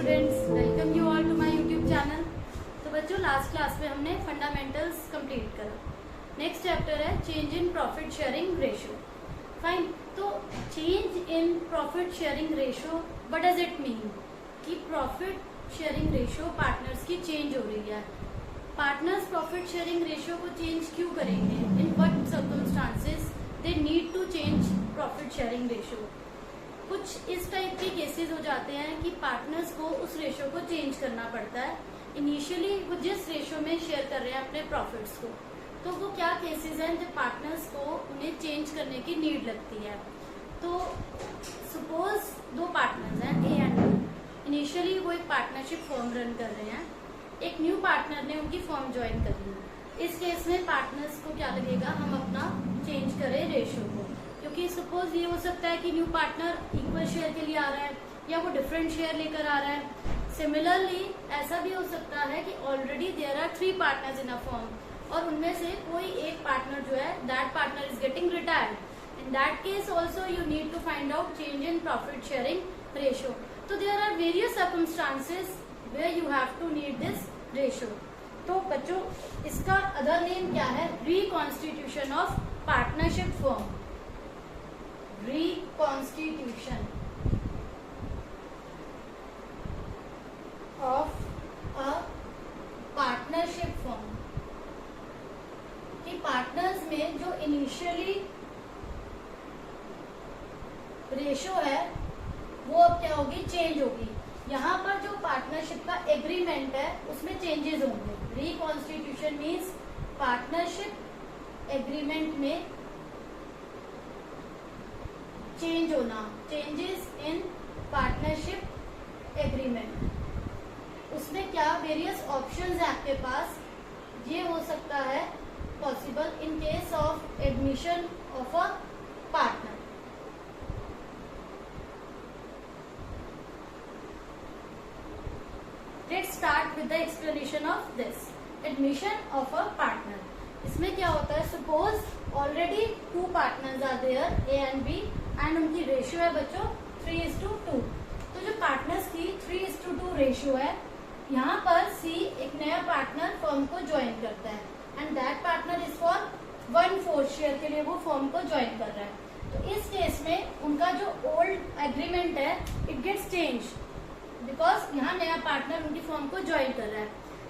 Students, welcome you all to my YouTube channel. तो बच्चों, last class में हमने फंडामेंटल्स कंप्लीट करा। नेक्स्ट चैप्टर है change in profit sharing ratio. Fine. तो change in profit sharing ratio, what does it mean? कि profit sharing ratio partners की change हो रही है। पार्टनर्स प्रॉफिट शेयरिंग रेशियो को चेंज क्यों करेंगे? In what circumstances they need to change profit sharing ratio? कुछ इस टाइप के केसेस हो जाते हैं कि पार्टनर्स को उस रेशियो को चेंज करना पड़ता है। इनिशियली वो जिस रेशियो में शेयर कर रहे हैं अपने प्रॉफिट्स को, तो वो क्या केसेस हैं जब पार्टनर्स को उन्हें चेंज करने की नीड लगती है। तो सपोज दो पार्टनर्स हैं, ए एंड बी। इनिशियली वो एक पार्टनरशिप फर्म रन कर रहे हैं। एक न्यू पार्टनर ने उनकी फर्म ज्वाइन कर ली। इस केस में पार्टनर्स को क्या लगेगा, हम अपना चेंज करें रेशियो को, क्योंकि सपोज ये हो सकता है कि न्यू पार्टनर इक्वल शेयर के लिए आ रहा है या वो डिफरेंट शेयर लेकर आ रहा है। सिमिलरली ऐसा भी हो सकता है कि already there are 3 partners in a firm और उनमें से कोई एक पार्टनर जो है, that partner is getting retired. In that case also you need to find out change in profit sharing ratio. तो there are various circumstances where you have to need this ratio. तो बच्चों, इसका other name क्या है? Reconstitution of partnership firm. Reconstitution of a partnership firm. कि partners में जो initially ratio है वो अब क्या होगी? चेंज होगी। यहाँ पर जो पार्टनरशिप का एग्रीमेंट है उसमें चेंजेस होंगे। रिकॉन्स्टिट्यूशन मीन्स पार्टनरशिप एग्रीमेंट में चेंज होना, चेंजेस इन पार्टनरशिप एग्रीमेंट। उसमें क्या वेरियस ऑप्शंस है आपके पास। ये हो सकता है possible in case of admission of a partner. Let's start with the explanation of this admission of a partner. इसमें क्या होता है, suppose already 2 partners are there, A and B, and उनकी रेशियो है बच्चों 3:2। तो जो पार्टनर्स की 3:2 रेशियो है, यहाँ पर सी एक नया पार्टनर फर्म को ज्वाइन करता है and that partner is for 1/4 share के लिए वो फर्म को ज्वाइन कर रहा है। तो इस केस में उनका जो ओल्ड एग्रीमेंट है इट गेट्स चेंज, बिकॉज यहाँ नया पार्टनर उनकी फर्म को ज्वाइन कर रहा है।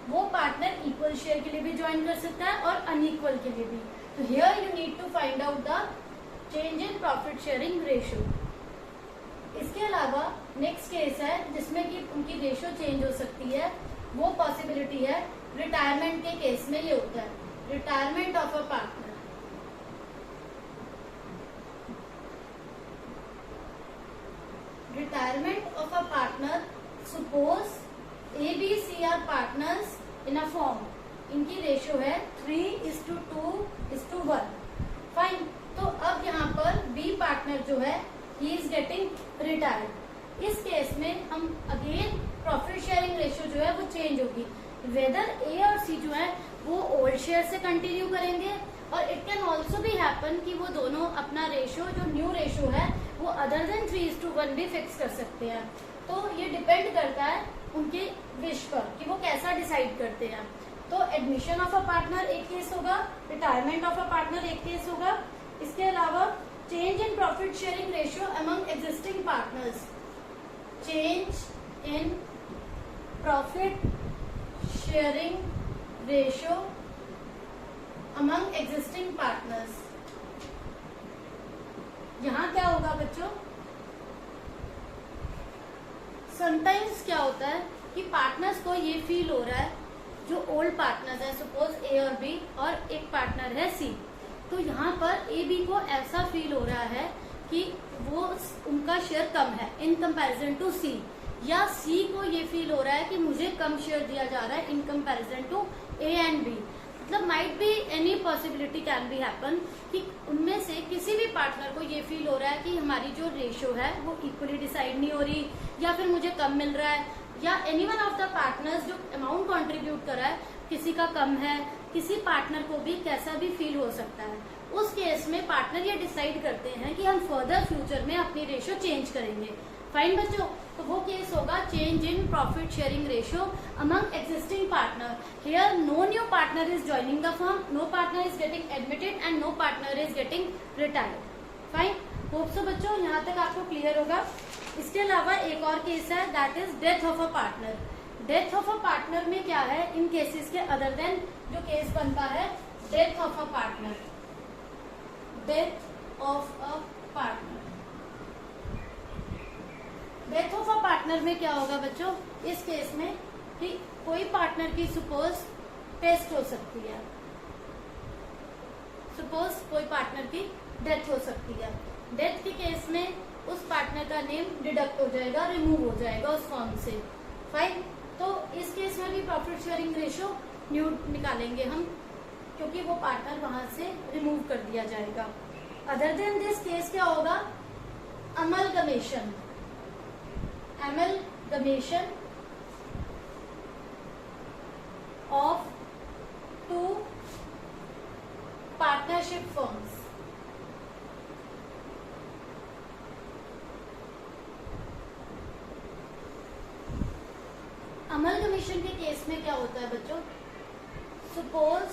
वो पार्टनर इक्वल शेयर के लिए भी ज्वाइन कर सकता है और अनइक्वल के लिए भी। तो here you need to find out the change in profit sharing ratio. इसके अलावा नेक्स्ट केस है जिसमें कि उनकी रेशियो चेंज हो सकती है। वो पॉसिबिलिटी है रिटायरमेंट के केस में। ये होता है retirement of a partner. Retirement of a partner, suppose A B C are partners in a firm. इनकी रेशियो है 3:2:1। फाइन। तो अब यहाँ पर बी पार्टनर जो है ही इज गेटिंग रिटायर्ड। इस केस में हम अगेन प्रॉफिट शेयरिंग रेशियो जो है वो चेंज होगी। वेदर ए और सी जो है वो ओल्ड शेयर से कंटिन्यू करेंगे और इट कैन ऑल्सो भी हैपन कि वो दोनों अपना रेशियो जो न्यू रेशियो है वो अदर देन 3:1 भी फिक्स कर सकते हैं। तो ये डिपेंड करता है उनके विश पर कि वो कैसा डिसाइड करते हैं। तो एडमिशन ऑफ अ पार्टनर एक केस होगा, रिटायरमेंट ऑफ अ पार्टनर एक केस होगा। इसके अलावा change in profit sharing ratio among existing partners. Change in profit sharing ratio among existing partners. यहाँ क्या होगा बच्चों, समटाइम्स क्या होता है कि पार्टनर्स को ये फील हो रहा है, जो ओल्ड पार्टनर्स है, सपोज ए और बी और एक पार्टनर है सी। तो यहाँ पर ए बी को ऐसा फील हो रहा है कि वो उनका शेयर कम है इन कंपैरिजन टू सी, या सी को ये फील हो रहा है कि मुझे कम शेयर दिया जा रहा है in comparison to A and B. मतलब might be any possibility can be happen कि उनमें से किसी भी पार्टनर को ये फील हो रहा है कि हमारी जो रेशियो है वो इक्वली डिसाइड नहीं हो रही, या फिर मुझे कम मिल रहा है, या any one of the partners जो अमाउंट कंट्रीब्यूट कर रहा है किसी का कम है। किसी पार्टनर को भी कैसा भी फील हो सकता है। उस केस में पार्टनर ये डिसाइड करते हैं कि हम फर्दर फ्यूचर में अपनी रेशियो चेंज करेंगे। फाइन बच्चों, तो वो केस होगा change in profit sharing ratio among existing partner. Here no new partner is joining the firm, no partner is getting admitted and no partner is getting retired. Fine, hope so बच्चों यहाँ तक आपको clear होगा। इसके अलावा एक और case है, that is death of a partner. Death of a partner में क्या है, इन केसेस के अदर देन जो केस बनता है death of a partner, death of a partner. Death of a partner में क्या होगा बच्चों, इस केस में कि कोई पार्टनर की सपोज टेस्ट हो सकती है, सपोज कोई पार्टनर की डेथ हो सकती है। डेथ के केस में उस पार्टनर का नेम डिडक्ट हो जाएगा, रिमूव हो जाएगा उस फॉर्म से। फाइन, तो इस केस में भी प्रॉफिट शेयरिंग रेशियो न्यू निकालेंगे हम, क्योंकि वो पार्टनर वहां से रिमूव कर दिया जाएगा। अदर देन दिस केस क्या होगा, amalgamation, amalgamation of two partnership firms। Amalgamation के केस में क्या होता है बच्चों, suppose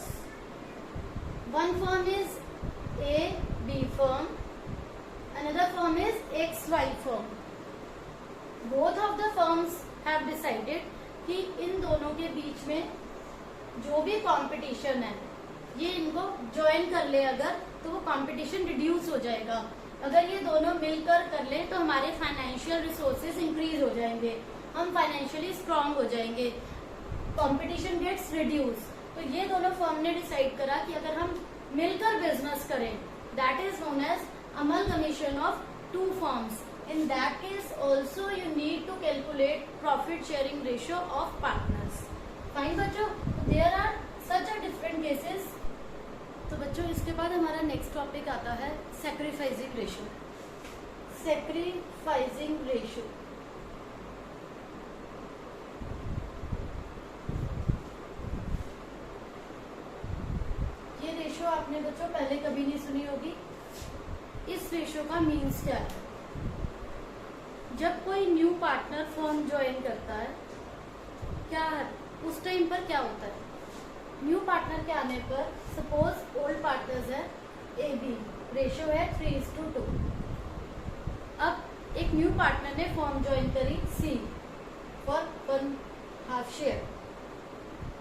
one firm is A B firm, another firm is X Y firm. Both of the firms have decided कि इन दोनों के बीच में जो भी कंपटीशन है ये इनको ज्वाइन कर ले अगर, तो वो कंपटीशन रिड्यूस हो जाएगा। अगर ये दोनों मिलकर कर ले तो हमारे फाइनेंशियल रिसोर्सेज इंक्रीज हो जाएंगे, हम फाइनेंशियली स्ट्रांग हो जाएंगे, कंपटीशन गेट्स रिड्यूस। तो ये दोनों फर्म ने डिसाइड करा कि अगर हम मिलकर बिजनेस करें, that is known as amalgamation of two firms. In that case also you need to calculate profit sharing ratio of partners. Fine बच्चों, there are such a different cases। तो बच्चों इसके बाद हमारा नेक्स्ट टॉपिक आता है sacrificing ratio. Sacrificing ratio, ये ratio आपने बच्चों पहले कभी नहीं सुनी होगी। इस रेशियो का मीन्स क्या है, जब कोई न्यू पार्टनर फर्म ज्वाइन करता है, क्या है उस टाइम पर क्या होता है, न्यू पार्टनर के आने पर सपोज ओल्ड पार्टनर्स है ए बी, रेशियो है 3:2। अब एक न्यू पार्टनर ने फर्म ज्वाइन करी सी फॉर 1/2 शेयर।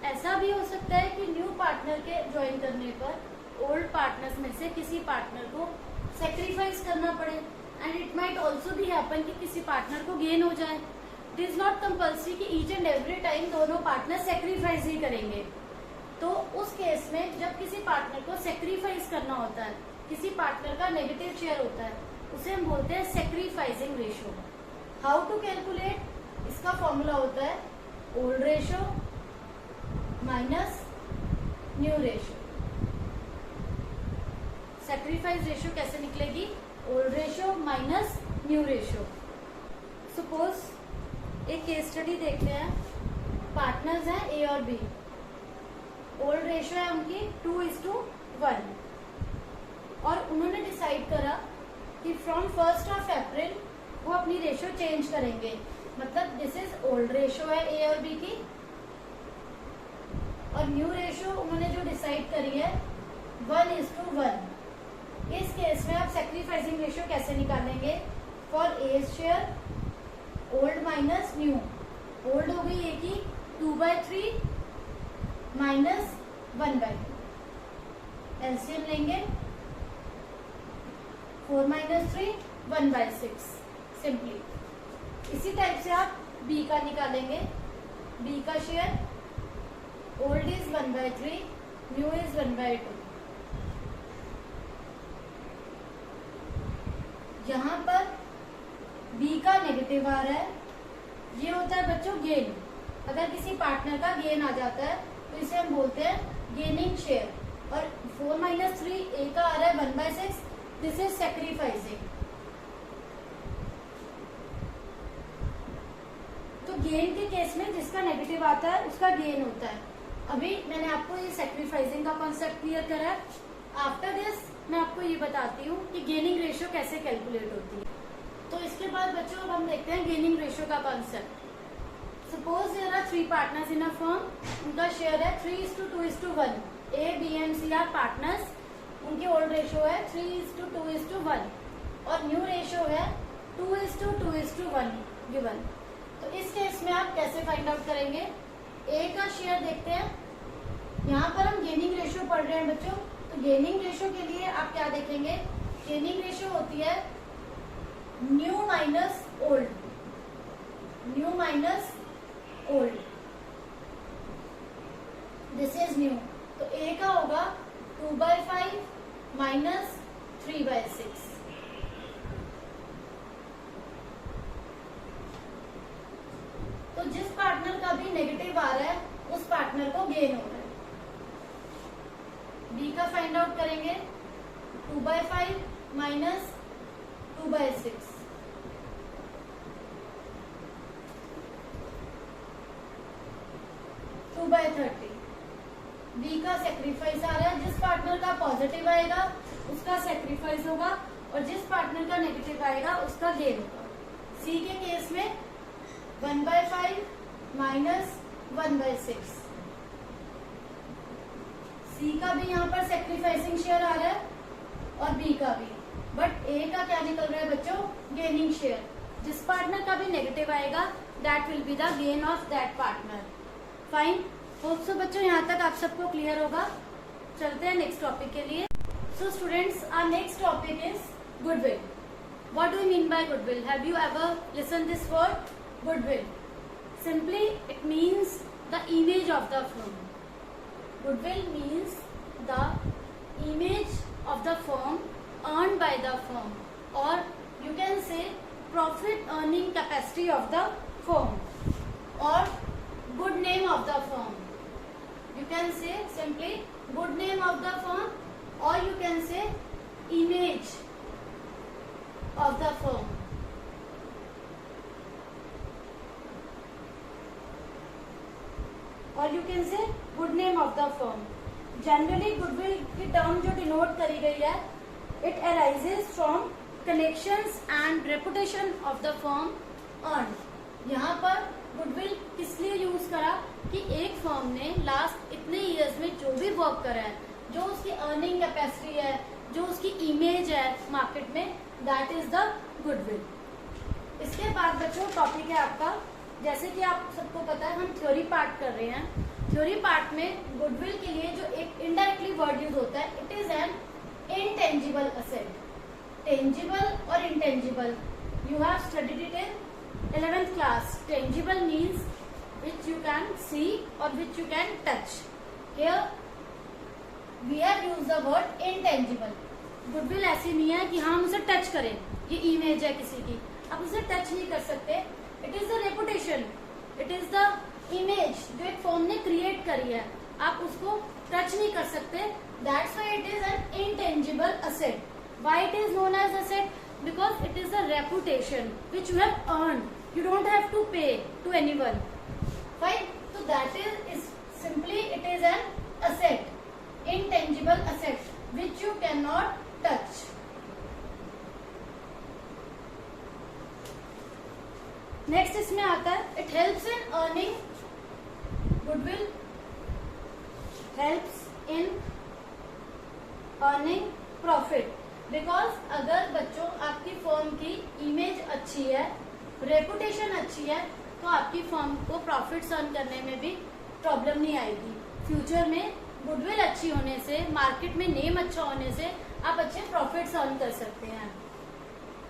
ऐसा भी हो सकता है कि न्यू पार्टनर के ज्वाइन करने पर ओल्ड पार्टनर्स में से किसी पार्टनर को सेक्रीफाइस करना पड़े, एंड इट माइट ऑल्सो भी हैपन कि किसी पार्टनर को गेन हो जाए। इट इज नॉट कंपल्सरी कि ईच एंड एवरी टाइम दोनों पार्टनर सेक्रीफाइस ही करेंगे। तो उस केस में जब किसी पार्टनर को सेक्रीफाइस करना होता है, किसी पार्टनर का नेगेटिव शेयर होता है, उसे हम बोलते हैं sacrificing ratio. How to calculate, इसका फॉर्मूला होता है old ratio minus new ratio. Sacrifice ratio कैसे निकलेगी, old ratio minus new ratio. Suppose एक केस स्टडी देखते हैं, पार्टनर्स हैं ए और बी, ओल्ड रेशियो है उनकी 2:1, और उन्होंने डिसाइड करा कि फ्रॉम 1 अप्रैल वो अपनी रेशियो चेंज करेंगे। मतलब दिस इज ओल्ड रेशियो है ए और बी की, और न्यू रेशियो उन्होंने जो डिसाइड करी है 1:1। इस केस में आप सैक्रिफाइसिंग रेशियो कैसे निकालेंगे, for a share old minus new. Old हो गई ए की 2/3 माइनस 1/2, एलसीएम लेंगे 4 - 3 1/6 सिंपली। इसी टाइप से आप बी का निकालेंगे, बी का share old is 1/3, new is 1/2। यहाँ पर बी का नेगेटिव आ रहा है, ये होता है बच्चों गेन। अगर किसी पार्टनर का गेन आ जाता है तो इसे हम बोलते हैं गेनिंग शेयर, और 4 - 3 ए का आ रहा है 1/6, दिस इज सैक्रिफाइसिंग। तो गेन के केस में जिसका नेगेटिव आता है उसका गेन होता है। अभी मैंने आपको ये सैक्रिफाइसिंग का कॉन्सेप्ट क्लियर करा है। आफ्टर दिस मैं आपको ये बताती हूँ कि गेनिंग रेशियो कैसे कैलकुलेट होती है। तो इसके बाद बच्चों अब हम देखते हैं गेनिंग रेशियो का concept. Suppose there are 3 partners in a firm, उनका शेयर है 3:2:1। A B and C are partners, उनकी ओल्ड रेशियो है 3:2:1 और न्यू रेशियो है 2:2:1 गिवन। तो इस केस में आप कैसे फाइंड आउट करेंगे? ए का शेयर देखते हैं। यहाँ पर हम गेनिंग रेशियो पढ़ रहे हैं बच्चों, तो गेनिंग रेशियो के लिए आप क्या देखेंगे? गेनिंग रेशियो होती है new minus old, new minus old, this is new. तो ए का होगा 2/5 माइनस 3/6। तो जिस पार्टनर का भी नेगेटिव आ रहा है उस पार्टनर को गेन हो रहा है। बी का फाइंड आउट करेंगे 2/5 माइनस 2/6। Two by 30। बी का सेक्रीफाइस आ रहा है, जिस पार्टनर का पॉजिटिव आएगा उसका सेक्रीफाइस होगा और जिस पार्टनर का नेगेटिव आएगा उसका गेन होगा। सी के केस में 1/5 माइनस 1/6। सी का भी यहाँ पर सेक्रीफाइसिंग शेयर आ रहा है और बी का भी, बट ए का क्या निकल रहा है बच्चों? Gaining share. जिस पार्टनर का भी नेगेटिव आएगा that will be the gain of that partner. Fine, hope so बच्चों यहाँ तक आप सबको क्लियर होगा। चलते हैं नेक्स्ट टॉपिक के लिए। So students, our next topic is goodwill. What do you mean by goodwill? Have you ever listen this word goodwill? Simply it means the image of the firm. Goodwill means the image of the firm earned by the firm, or you can say profit earning capacity of the firm, or good name of the firm. You can say simply good name of the firm, or you can say image of the firm. और you can say good name of the firm. Generally goodwill की term जो denote करी गई है, it arises from connections and reputation of the firm earn. यहाँ पर goodwill किस लिए यूज करा कि एक फर्म ने लास्ट इतने इयर्स में जो भी वर्क करा है, जो उसकी अर्निंग कैपेसिटी है, जो उसकी इमेज है मार्केट में, दैट इज द गुडविल। इसके बाद बच्चों टॉपिक है आपका, जैसे कि आप सबको पता है हम थ्योरी पार्ट कर रहे हैं। थ्योरी पार्ट में गुडविल के लिए जो एक इनडायरेक्टली वर्ड यूज होता है, it is an intangible asset. Tangible और intangible, you have studied it in 11th class. Tangible means which you can see और which you can touch. Here we have used the word intangible. Goodwill ऐसी नहीं है कि हम उसे touch करें, ये इमेज है किसी की, आप उसे टच नहीं कर सकते। It is the reputation, it is the image जो एक फर्म ने क्रिएट करी है, आप उसको टच नहीं कर सकते। That's why it is an intangible asset. Why it is known as asset? Because it is a reputation which you have earn, you don't have to pay to anyone. Fine, तो that is simply it is an asset, intangible asset which you can not touch. Next इसमें आता है it helps in earning, goodwill helps in earning profit. Because अगर बच्चों आपकी firm की image अच्छी है, रेपुटेशन अच्छी है, तो आपकी फर्म को प्रॉफिट्स अर्न करने में भी प्रॉब्लम नहीं आएगी। फ्यूचर में गुडविल अच्छी होने से, मार्केट में नेम अच्छा होने से आप अच्छे प्रॉफिट्स अर्न कर सकते हैं।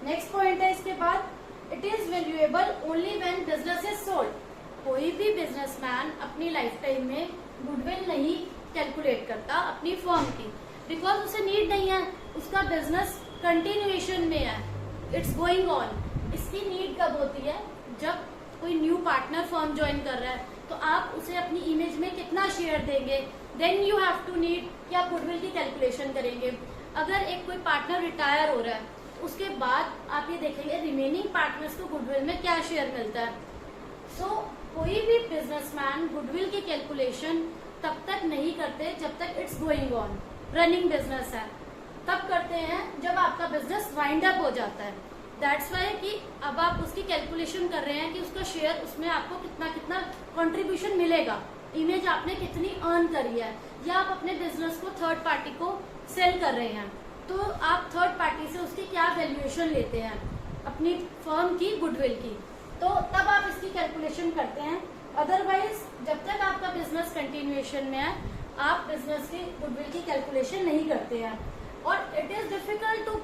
नेक्स्ट पॉइंट है इसके बाद, it is valuable only when business is sold. कोई भी बिजनेसमैन अपनी लाइफ टाइम में गुडविल नहीं कैलकुलेट करता अपनी फर्म की, बिकॉज उसे नीड नहीं है, उसका बिजनेस कंटिन्यूएशन में है, इट्स गोइंग ऑन। इसकी नीड कब होती है? जब कोई न्यू पार्टनर फर्म ज्वाइन कर रहा है, तो आप उसे अपनी इमेज में कितना शेयर देंगे, then you have to need कि आप गुडविल की कैलकुलेशन करेंगे। अगर एक कोई पार्टनर रिटायर हो रहा है, उसके बाद आप ये देखेंगे रिमेनिंग पार्टनर्स को गुडविल में क्या शेयर मिलता है। सो कोई भी बिजनेसमैन गुडविल की कैलकुलेशन तब तक नहीं करते जब तक it's going on, running business है, तब करते हैं जब आपका बिजनेस वाइंड अप हो जाता है। दैट्स वाई कि अब आप उसकी कैलकुलेशन कर रहे हैं कि उसका शेयर, उसमें आपको कितना कितना कंट्रीब्यूशन मिलेगा, इमेज आपने कितनी अर्न करी है, या आप अपने बिजनेस को थर्ड पार्टी को सेल कर रहे हैं तो आप थर्ड पार्टी से उसकी क्या वैल्यूएशन लेते हैं अपनी फर्म की गुडविल की, तो तब आप इसकी कैलकुलेशन करते हैं। अदरवाइज जब तक आपका बिजनेस कंटिन्यूएशन में है आप बिजनेस की गुडविल की कैलकुलेशन नहीं करते हैं। और it is difficult to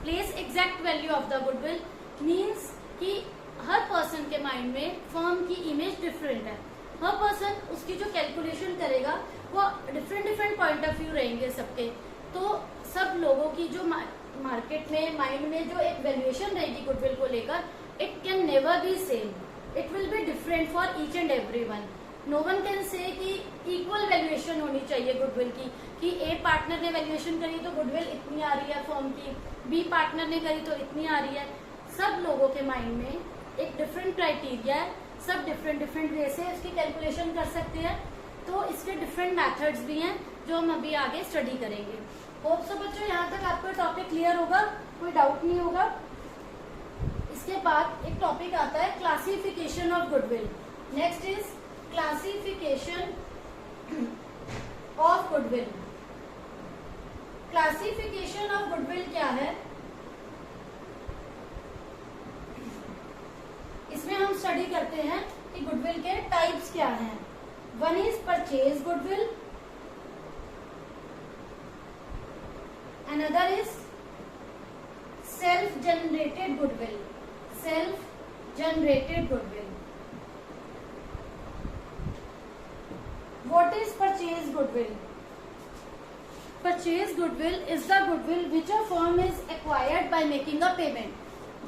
place exact value of the goodwill, means कि हर पर्सन के माइंड में फर्म की इमेज डिफरेंट है, हर पर्सन उसकी जो कैलकुलेशन करेगा वो डिफरेंट पॉइंट ऑफ व्यू रहेंगे सबके, तो सब लोगों की जो मार्केट में माइंड में जो एक वैल्यूएशन रहेगी गुडविल को लेकर, it can never be same, it will be different for each and every one. No one can say कि इक्वल वैल्यूएशन होनी चाहिए गुडविल की, कि ए पार्टनर ने वैल्यूएशन करी तो गुडविल इतनी आ रही है फर्म की, बी पार्टनर ने करी तो इतनी आ रही है। सब लोगों के माइंड में एक डिफरेंट क्राइटेरिया है, सब डिफरेंट वे से इसकी कैलकुलेशन कर सकते हैं, तो इसके डिफरेंट मेथड्स भी हैं जो हम अभी आगे स्टडी करेंगे। होप सो बच्चों यहाँ तक आपका टॉपिक क्लियर होगा, कोई डाउट नहीं होगा। इसके बाद एक टॉपिक आता है classification of goodwill. Next is classification of goodwill. Classification of goodwill क्या है, इसमें हम स्टडी करते हैं कि गुडविल के टाइप्स क्या हैं। One is purchase goodwill, another is self generated goodwill, self generated goodwill. What is purchase goodwill? Purchase goodwill is the goodwill which a firm is acquired by making a payment.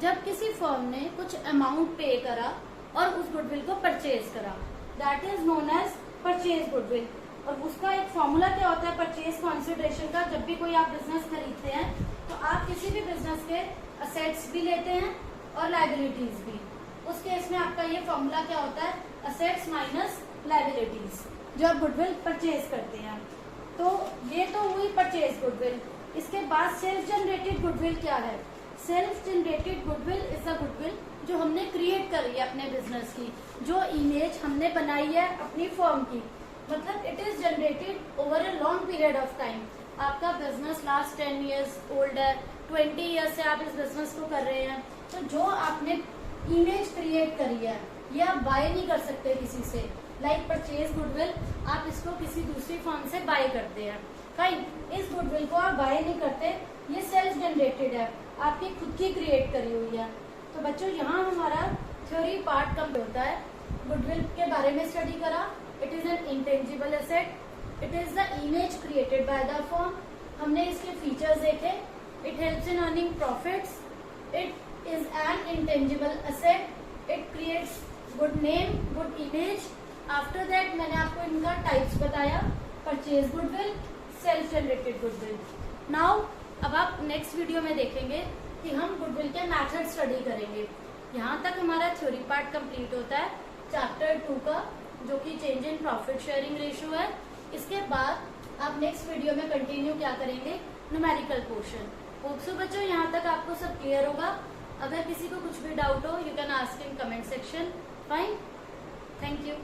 जब किसी firm ने कुछ amount पे करा और उस goodwill को purchase करा, that is known as purchase goodwill. और उसका एक फॉर्मूला क्या होता है परचेज कंसिडरेशन का, जब भी कोई आप बिजनेस खरीदते हैं तो आप किसी भी बिजनेस के असेट्स भी लेते हैं और लायबिलिटीज भी। उस केस में आपका ये फॉर्मूला क्या होता है, असेट्स माइनस लायबिलिटीज, जो आप गुडविल परचेज करते हैं। तो ये तो हुई परचेज गुडविल। इसके बाद सेल्फ जनरेटेड गुडविल क्या है, self generated goodwill is a goodwill जो हमने क्रिएट करी है अपने बिजनेस की, जो इमेज हमने बनाई है अपनी फर्म की, मतलब it is generated over a long period of time. आपका बिजनेस लास्ट 10 ईयर्स ओल्ड है, 20 ईयर्स से आप इस बिजनेस को कर रहे हैं, तो जो आपने इमेज क्रिएट करी है ये आप बाय नहीं कर सकते किसी से। लाइक परचेज गुडविल आप इसको किसी दूसरी फर्म से बाय करते हैं, फाइन, इस गुडविल को आप बाय नहीं करते, ये सेल्फ जनरेटेड है, आपकी खुद की क्रिएट करी हुई है। तो बच्चों यहाँ हमारा थ्योरी पार्ट कम होता है, गुडविल के बारे में स्टडी करा। It is N intangible asset, it is the image created by the firm, हमने इसके फीचर्स देखे, it helps in earning profits, it is N intangible asset, it creates good name, good image. After that मैंने आपको इनका types बताया, purchase goodwill, self generated goodwill. Now अब आप next video में देखेंगे कि हम गुडविल के मेथड स्टडी करेंगे। यहाँ तक हमारा थ्योरी पार्ट कंप्लीट होता है चैप्टर 2 का, जो कि change in profit sharing ratio है। इसके बाद आप नेक्स्ट वीडियो में कंटिन्यू क्या करेंगे, न्यूमेरिकल पोर्शन। होप सो बच्चों यहाँ तक आपको सब क्लियर होगा। अगर किसी को कुछ भी डाउट हो you can ask in comment section. Fine, thank you.